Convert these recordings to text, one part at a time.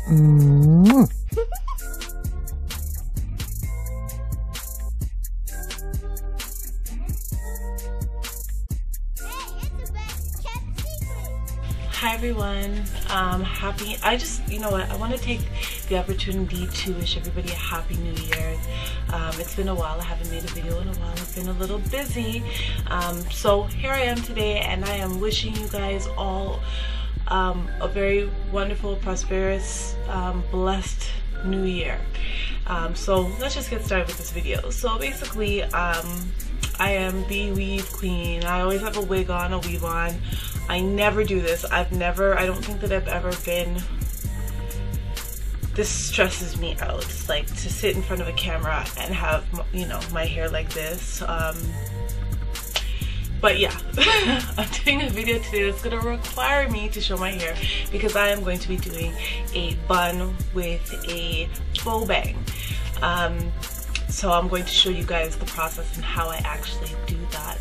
Hi everyone, you know what, I want to take the opportunity to wish everybody a happy new year. It's been a while, I haven't made a video in a while, I've been a little busy. So here I am today, and I am wishing you guys all a very wonderful, prosperous, blessed new year. So let's just get started with this video. So basically, I am the weave queen. I always have a wig on, a weave on. I never do this. I don't think that I've ever been, this stresses me out. It's like to sit in front of a camera and have, you know, my hair like this. But yeah, I'm doing a video today that's gonna require me to show my hair because I am going to be doing a bun with a faux bang. So I'm going to show you guys the process and how I actually do that.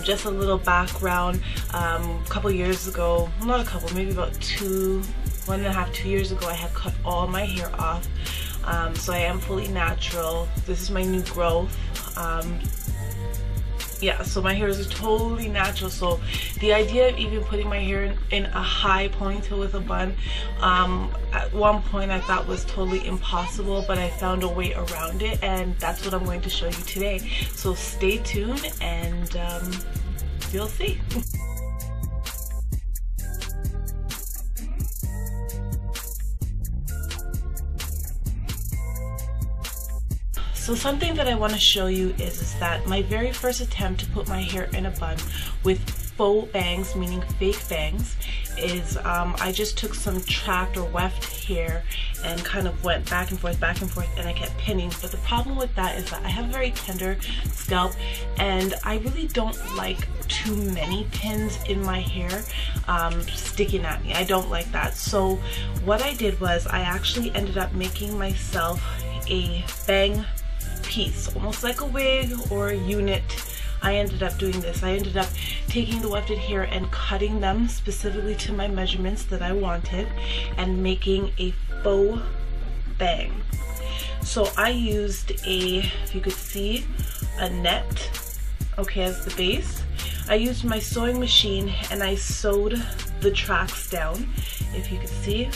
Just a little background, a couple years ago, not a couple, maybe about 1.5–2 years ago, I had cut all my hair off. So I am fully natural. This is my new growth. Yeah, so my hair is totally natural. So the idea of even putting my hair in a high ponytail with a bun, at one point I thought was totally impossible, but I found a way around it, and that's what I'm going to show you today. So stay tuned and you'll see. So something that I want to show you is that my very first attempt to put my hair in a bun with faux bangs, meaning fake bangs, is I just took some tracked or weft hair and kind of went back and forth, and I kept pinning. But the problem with that is that I have a very tender scalp, and I really don't like too many pins in my hair sticking at me. I don't like that. So what I did was I actually ended up making myself a bang piece, almost like a wig or a unit. I ended up doing this. I ended up taking the wefted hair and cutting them specifically to my measurements that I wanted and making a faux bang. So I used if you could see, a net, okay, as the base. I used my sewing machine and I sewed the tracks down, if you could see,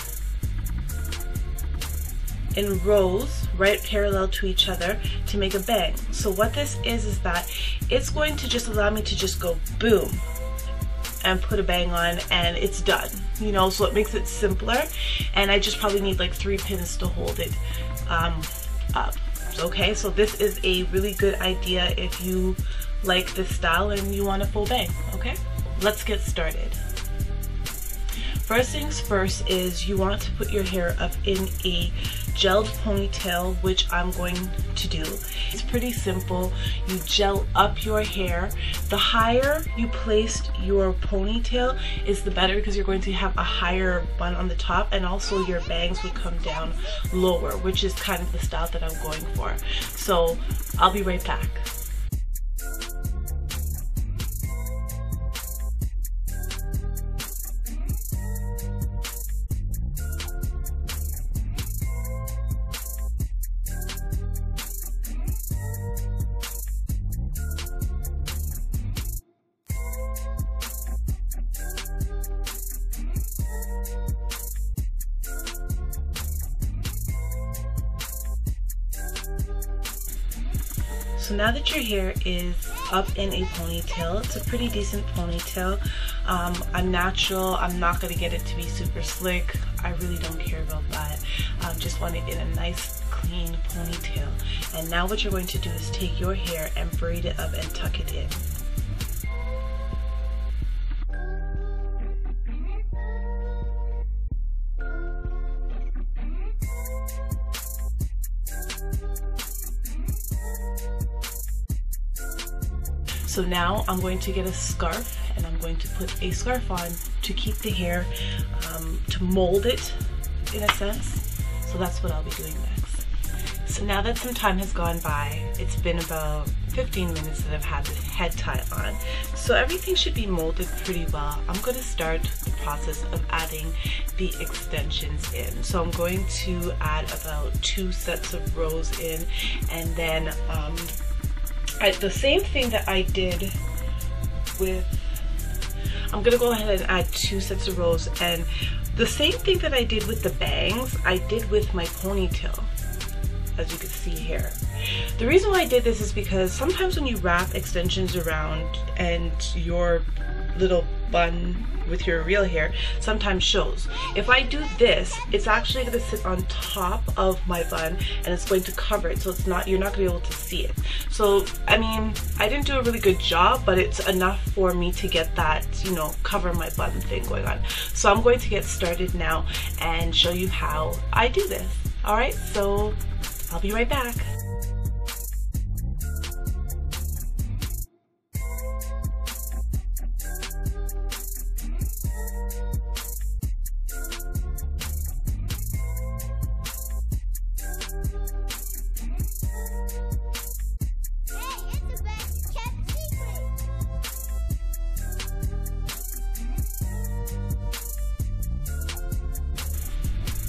in rows right parallel to each other to make a bang. So what this is that it's going to just allow me to just go boom and put a bang on, and it's done, you know. So it makes it simpler, and I just probably need like 3 pins to hold it up. Okay, so this is a really good idea if you like this style and you want a full bang. Okay, let's get started. First things first is you want to put your hair up in a gelled ponytail, which I'm going to do. It's pretty simple. You gel up your hair. The higher you placed your ponytail is the better, because you're going to have a higher bun on the top, and also your bangs would come down lower, which is kind of the style that I'm going for. So I'll be right back. So now that your hair is up in a ponytail, it's a pretty decent ponytail. I'm natural. I'm not going to get it to be super slick. I really don't care about that. Just want it in a nice clean ponytail. And now what you're going to do is take your hair and braid it up and tuck it in. So now I'm going to get a scarf, and I'm going to put a scarf on to keep the hair, to mold it in a sense. So that's what I'll be doing next. So now that some time has gone by, it's been about 15 minutes that I've had the head tie on. So everything should be molded pretty well. I'm going to start the process of adding the extensions in. So I'm going to add about 2 sets of rows in, and then the same thing that I did with, I'm going to go ahead and add 2 sets of rows, and the same thing that I did with the bangs, I did with my ponytail, as you can see here. The reason why I did this is because sometimes when you wrap extensions around and your little bun with your real hair sometimes shows. If I do this, it's actually going to sit on top of my bun and it's going to cover it, so it's not, you're not going to be able to see it. So I mean, I didn't do a really good job, but it's enough for me to get that, you know, cover my bun thing going on. So I'm going to get started now and show you how I do this. Alright, so I'll be right back.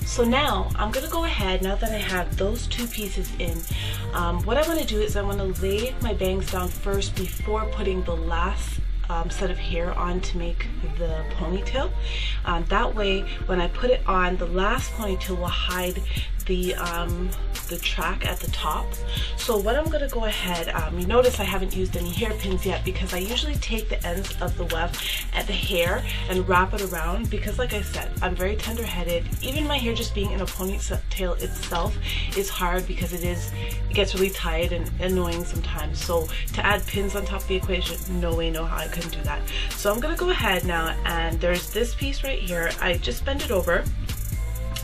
So now I'm gonna go ahead, now that I have those 2 pieces in, what I want to do is I want to lay my bangs down first before putting the last set of hair on to make the ponytail. That way when I put it on, the last ponytail will hide the track at the top. So what I'm going to go ahead, you notice I haven't used any hairpins yet because I usually take the ends of the weft at the hair and wrap it around, because like I said, I'm very tender-headed. Even my hair just being in a ponytail itself is hard because it gets really tight and annoying sometimes. So to add pins on top of the equation, no way, no how, I couldn't do that. So I'm going to go ahead now, and there's this piece right here. I just bend it over.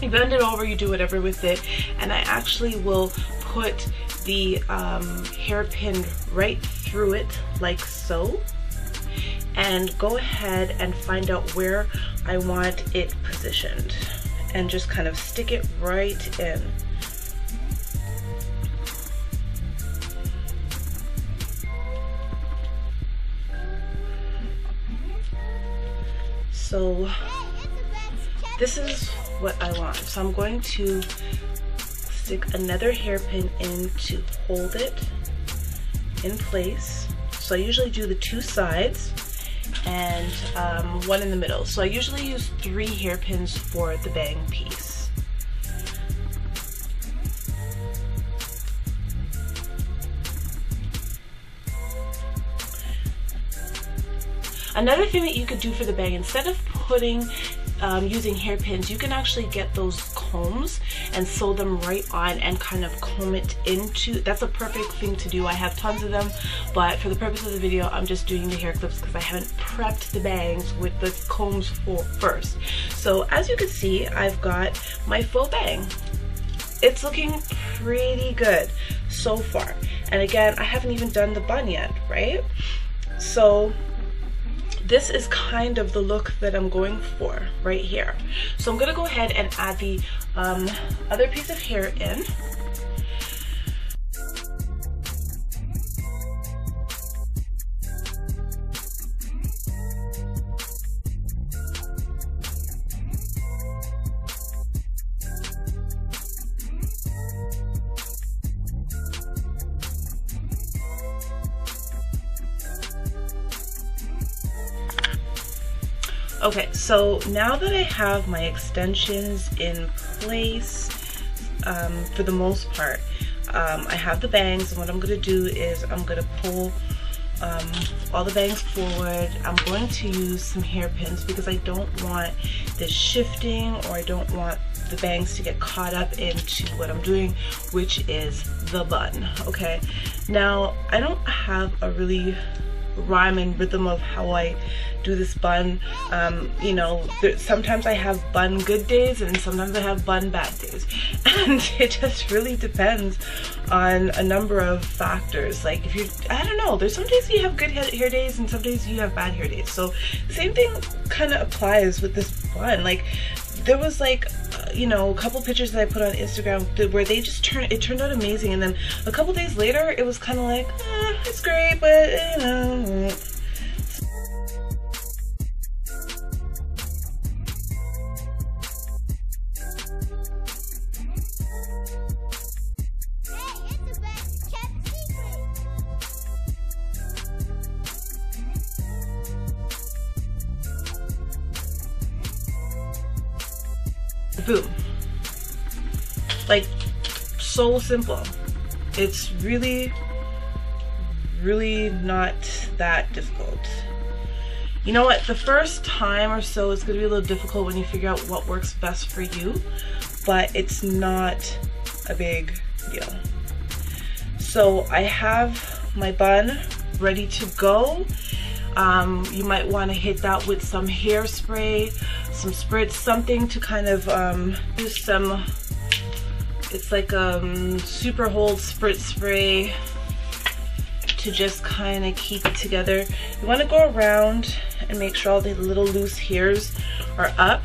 You bend it over, you do whatever with it, and I actually will put the hairpin right through it like so, and go ahead and find out where I want it positioned and just kind of stick it right in. So this is what I want. So I'm going to stick another hairpin in to hold it in place. So I usually do the 2 sides and 1 in the middle. So I usually use 3 hairpins for the bang piece. Another thing that you could do for the bang, instead of putting using hairpins, you can actually get those combs and sew them right on and kind of comb it into. That's a perfect thing to do. I have tons of them, but for the purpose of the video, I'm just doing the hair clips because I haven't prepped the bangs with the combs first. So as you can see, I've got my faux bang. It's looking pretty good so far. And again, I haven't even done the bun yet, right? So this is kind of the look that I'm going for right here. So I'm gonna go ahead and add the other piece of hair in. Okay, so now that I have my extensions in place, for the most part, I have the bangs, and what I'm going to do is I'm going to pull all the bangs forward. I'm going to use some hairpins because I don't want this shifting, or I don't want the bangs to get caught up into what I'm doing, which is the bun. Okay, now I don't have a really rhyme and rhythm of how I do this bun. You know, sometimes I have bun good days and sometimes I have bun bad days, and it just really depends on a number of factors. Like if you're, I don't know, there's some days you have good hair days and some days you have bad hair days. So the same thing kind of applies with this bun. Like there was like you know, a couple pictures that I put on Instagram where they just turned out amazing, and then a couple days later it was kind of like, it's great, but you know. Boom. Like, so simple. It's really not that difficult. You know what, the first time or so it's gonna be a little difficult when you figure out what works best for you, but it's not a big deal. So I have my bun ready to go. You might want to hit that with some hairspray, some spritz, something to kind of use some, it's like super hold spritz spray to just kind of keep it together. You want to go around and make sure all the little loose hairs are up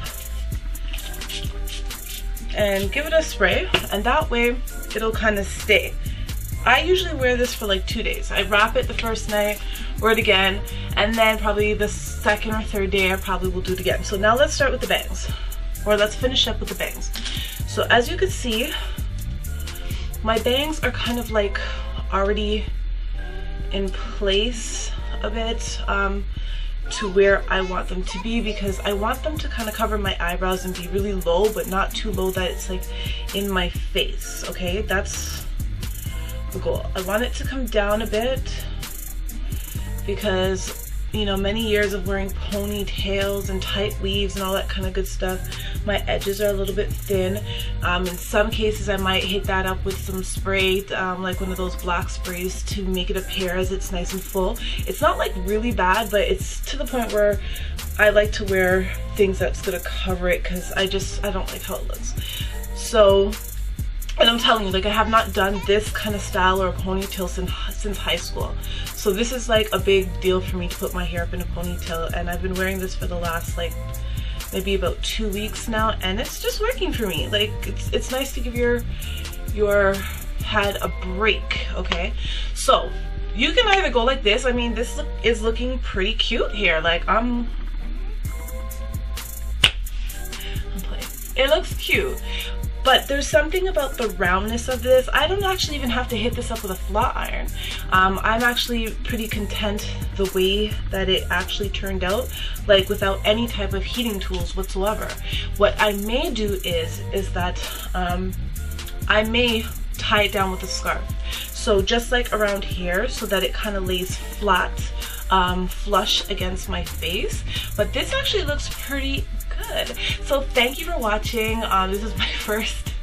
and give it a spray, and that way it'll kind of stay. I usually wear this for like 2 days. I wrap it the first night, wear it again, and then probably the second or third day I probably will do it again. So now let's start with the bangs, or let's finish up with the bangs. So as you can see, my bangs are kind of like already in place a bit to where I want them to be, because I want them to kind of cover my eyebrows and be really low, but not too low that it's like in my face, okay? That's the goal. I want it to come down a bit because, you know, many years of wearing ponytails and tight weaves and all that kind of good stuff, my edges are a little bit thin. In some cases I might hit that up with some spray, like one of those black sprays to make it appear as it's nice and full. It's not like really bad, but it's to the point where I like to wear things that's gonna cover it because I don't like how it looks. So, and I'm telling you, like, I have not done this kind of style or a ponytail since high school. So this is like a big deal for me to put my hair up in a ponytail, and I've been wearing this for the last like maybe about 2 weeks now, and it's just working for me. Like, it's nice to give your head a break, okay? So you can either go like this. I mean, this is looking pretty cute here. Like, I'm playing. It looks cute. But there's something about the roundness of this. I don't actually even have to hit this up with a flat iron. I'm actually pretty content the way that it actually turned out, like without any type of heating tools whatsoever. What I may do is that I may tie it down with a scarf. So just like around here, so that it kind of lays flat, flush against my face. But this actually looks pretty good. So thank you for watching. This is my first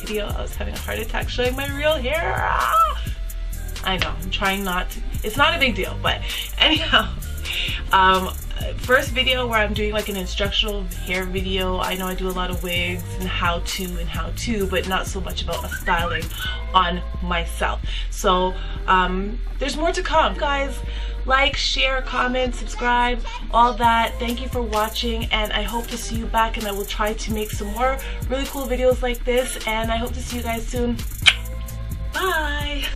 video. I was having a heart attack showing my real hair. I know, I'm trying not to. It's not a big deal, but anyhow, first video where I'm doing like an instructional hair video. I know I do a lot of wigs and how to, but not so much about a styling on myself. So there's more to come, guys. Like, share, comment, subscribe, all that. Thank you for watching, and I hope to see you back, and I will try to make some more really cool videos like this, and I hope to see you guys soon. Bye.